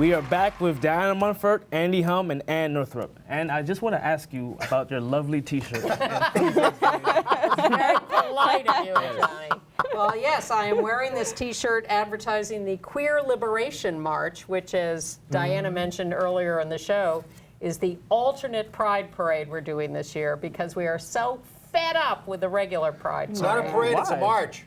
We are back with Diana Munford, Andy Hum, and Ann Northrop. And I just want to ask you about your lovely T-shirt. Very polite of you, Johnny. Well, yes, I am wearing this T-shirt advertising the Queer Liberation March, which, as Diana mentioned earlier in the show, is the alternate Pride Parade we're doing this year because we are so fed up with the regular Pride Parade. It's not a parade, it's a march.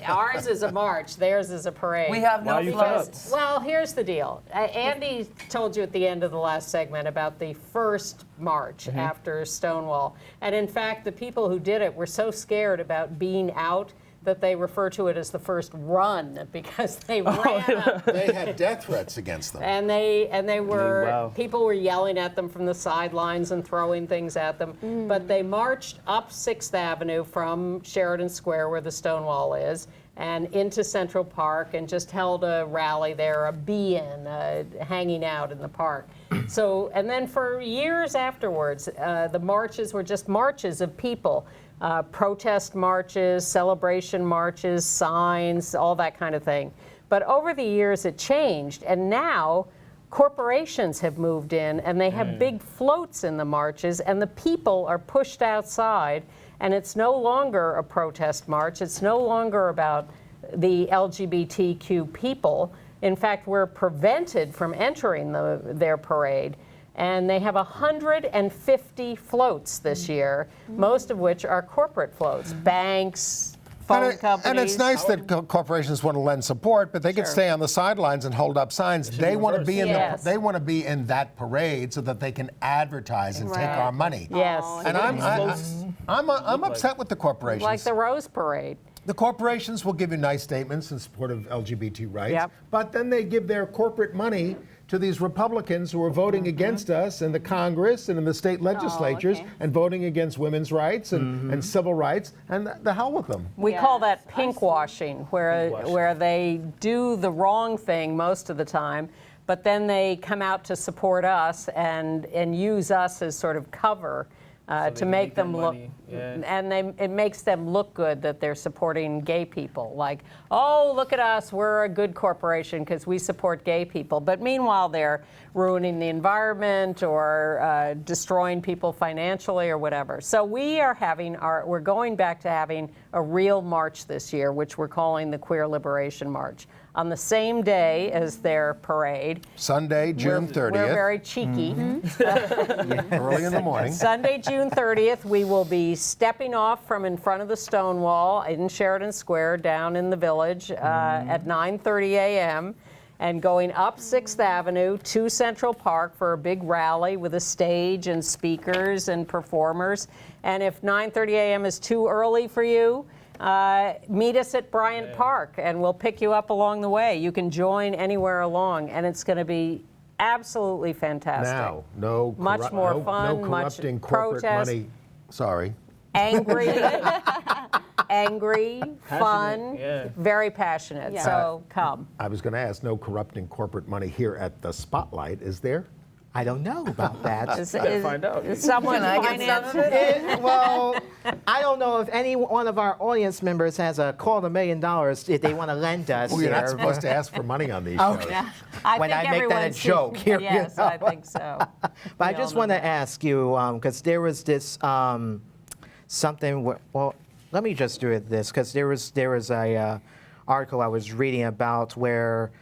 Ours is a march, theirs is a parade. We have no floats. Well, here's the deal. Andy told you at the end of the last segment about the first march after Stonewall. And in fact, the people who did it were so scared about being out that they refer to it as the first run because they ran up. They had death threats against them. And they were, Wow. people were yelling at them from the sidelines and throwing things at them. But they marched up 6th Avenue from Sheridan Square, where the Stonewall is, and into Central Park and just held a rally there, a be-in, hanging out in the park. So, and then for years afterwards, the marches were just marches of people. Protest marches, celebration marches, signs, all that kind of thing. But over the years it changed, and now corporations have moved in and they have big floats in the marches, and the people are pushed outside, and it's no longer a protest march. It's no longer about the LGBTQ people. In fact, we're prevented from entering their parade. And they have 150 floats this year, most of which are corporate floats, banks, phone companies. And it's nice that corporations want to lend support, but they can stay on the sidelines and hold up signs. They want to be in they want to be in that parade so that they can advertise and take our money. Yes. And I'm upset with the corporations. Like the Rose Parade. The corporations will give you nice statements in support of LGBT rights, but then they give their corporate money to these Republicans who are voting against us in the Congress and in the state legislatures and voting against women's rights and civil rights, and the hell with them. We call that pinkwashing, where they do the wrong thing most of the time, but then they come out to support us and use us as sort of cover. To make them look, and it makes them look good that they're supporting gay people. Like, oh, look at us, we're a good corporation because we support gay people. But meanwhile, they're ruining the environment or destroying people financially or whatever. So we're going back to having a real march this year, which we're calling the Queer Liberation March. On the same day as their parade. Sunday, June 30th. We're very cheeky. Early in the morning. Sunday, June 30th, we will be stepping off from in front of the Stonewall in Sheridan Square down in the Village at 9:30 a.m. and going up 6th Avenue to Central Park for a big rally with a stage and speakers and performers. And if 9:30 a.m. is too early for you, meet us at Bryant Park, and we'll pick you up along the way. You can join anywhere along, and it's going to be absolutely fantastic. Now, no fun, much corrupting corporate protest. money. Sorry. Angry, fun, very passionate. Yeah. So come. I was going to ask, no corrupting corporate money here at the Spotlight, is there? I don't know about that. Is find out. someone financing? Well, I don't know if any one of our audience members has a $250 million if they want to lend us. Well, you're not here. supposed to ask for money on these shows. When I make that a joke here. Yes, I think so. But I just want to ask you, because there was this something. Well, let me just do it this, because there was a article I was reading about where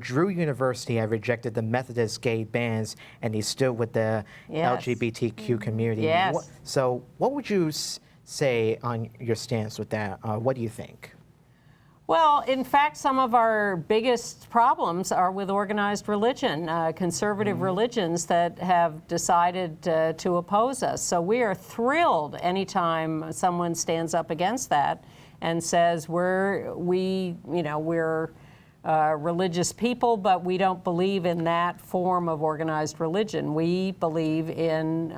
Drew University had rejected the Methodist gay bans, and he stood with the LGBTQ community. Yes. So what would you say on your stance with that? What do you think? Well, in fact, some of our biggest problems are with organized religion, conservative religions that have decided to oppose us. So we are thrilled anytime someone stands up against that and says we're religious people, but we don't believe in that form of organized religion. We believe in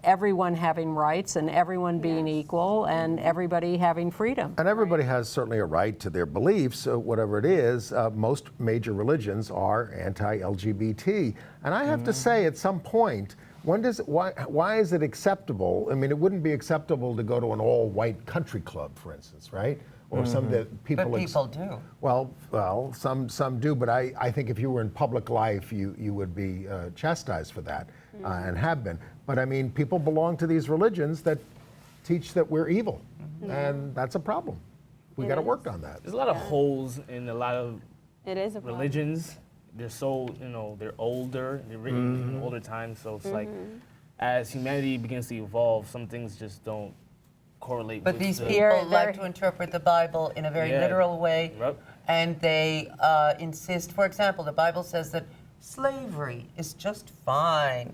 everyone having rights and everyone being equal and everybody having freedom. And everybody has certainly a right to their beliefs, whatever it is. Most major religions are anti-LGBT. And I have to say, at some point, why is it acceptable? I mean, it wouldn't be acceptable to go to an all-white country club, for instance, right? or some that people. But people do. Well, some do, but I think if you were in public life, you would be chastised for that, and have been. But I mean, people belong to these religions that teach that we're evil, and that's a problem. We got to work on that. There's a lot of holes in a lot of It is a problem. religions. They're so, they're older, they're written in older times, so it's like, as humanity begins to evolve, some things just don't correlate But with these the, people like to interpret the Bible in a very Yeah. literal way, Yep. and they insist, for example, the Bible says that slavery is just fine.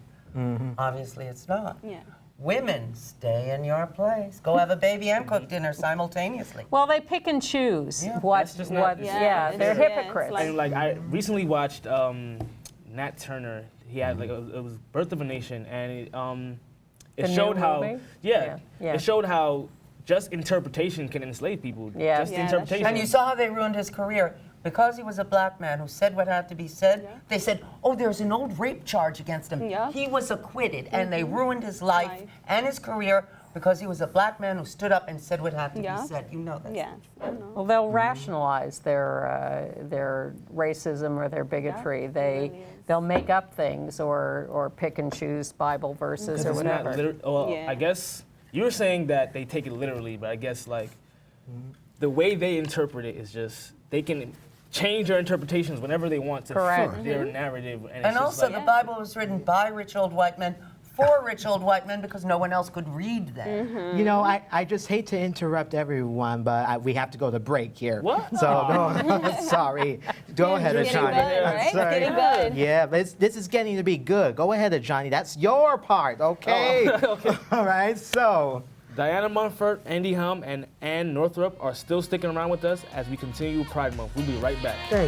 Obviously, it's not. Yeah. Women, stay in your place. Go have a baby and cook dinner simultaneously. Well, they pick and choose Yeah. what, That's just not- Yeah, they're it's- yeah, it's hypocrites. like- And like I recently watched Nat Turner. He had like it was Birth of a Nation, and it The new showed how movie? yeah, Yeah. it showed how just interpretation can enslave people. Yeah. Just Yeah, that's interpretation. And you saw how they ruined his career. Because he was a black man who said what had to be said, they said, oh, there's an old rape charge against him. Yeah. He was acquitted, and they ruined his life and his career because he was a black man who stood up and said what had to Yeah. be said. You know that. Yes. I know. Well, they'll rationalize their racism or their bigotry. They'll make up things or pick and choose Bible verses or It's not whatever. well, Yeah. I guess you were saying that they take it literally, but I guess like the way they interpret it is just they can change their interpretations whenever they want to Correct. fit their narrative. And, it's And just also, like, the Bible was written by rich old white men for rich old white men because no one else could read them. You know, I just hate to interrupt everyone, but we have to go to break here. What? So, sorry. Go ahead, It's getting Johnny. good, right? It's Sorry. getting good. Yeah, but this is getting to be good. Go ahead, Johnny. That's your part, okay? All right, so. Diana Munford, Andy Hum, and Ann Northrop are still sticking around with us as we continue Pride Month. We'll be right back. Thank